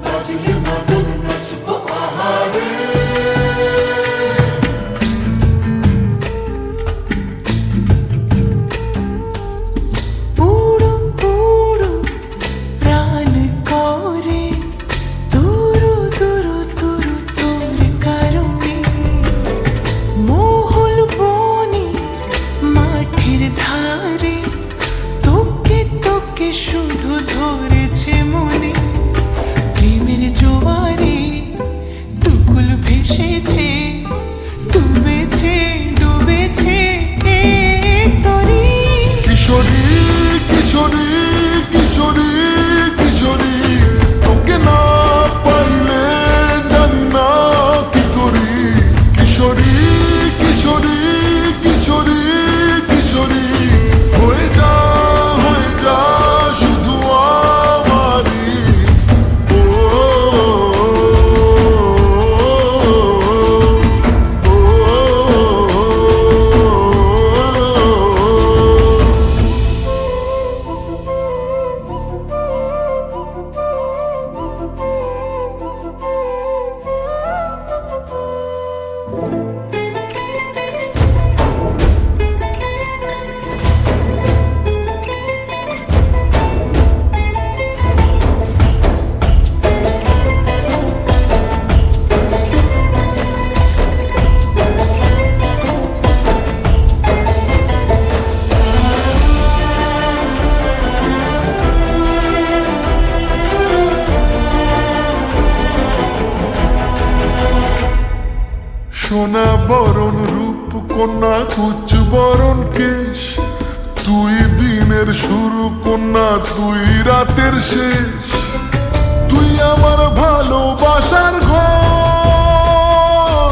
বাজলে মদন নাচবো আহারে। উড়ো উড়ো প্রাণ করে তুরু তুরু তুরু তোর কারণে, মহল বনের মাঠের ধারে তোকে তোকে শুধু ধরেছে মনে। প্রেমের জোয়ারে দুকুল ভেসেছে, ডুবেছে ডুবেছে এ তরি। কিশোরী কিশোরী কিশোরী কিশোরী, তোকে না পাইলে জানি না কি করি। কিশোরী কিশোরী কিশোরী কিশোরী, হয়ে যা শুধু আমারই। ও সোনা বরণ রূপ কন্যা কুচ বরণ কেশ, তুই দিনের শুরু কন্যা তুই রাতের শেষ। তুই আমার ভালোবাসার ঘর,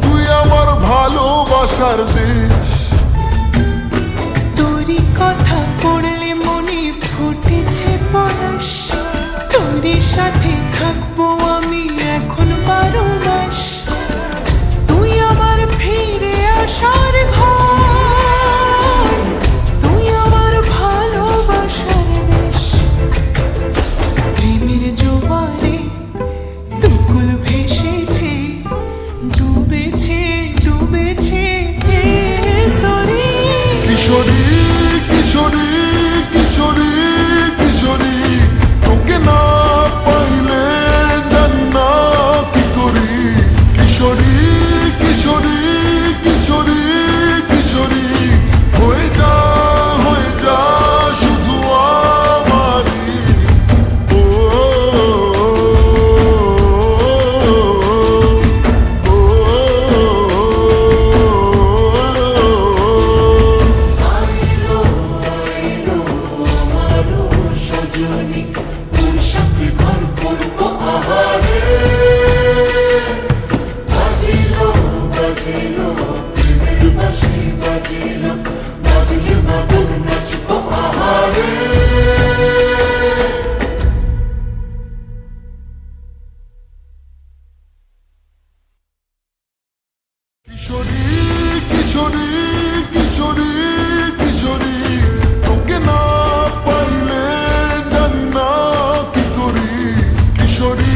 তুই আমার ভালোবাসার দেশ। তোরই কথা পড়লে মনে ফুটেছে পরশ, তোরই সাথে থাকবো আমি এখন 12 মাস। তুই আমার ফিরে আসার ঘর, তুই আমার ভালোবাসার দেশ। প্রেমের জোয়ারে দুকুল ভেসেছে, ডুবেছে ডুবেছে এ তরি। কিশোরী কিশোরী কিশোরী কিশোরী, তোকে না পাইলে জানি না কি করি। কিশোরী কিশোরী কিশোরী কিশোরী, হয়ে যা শুধু আমারই। ও আইলো আইলো আমারও সজনী, তোর সাথে ঘর করবো আহারে। বাজিলো বাজিলো প্রেমের বাঁশি বাজিলো, বাজলে মদন নাচবো আহারে। কিশোরী কিশোরী কিশোরী কিশোরী, তোকে না পাইলে জানি না কি করি। কিশোরী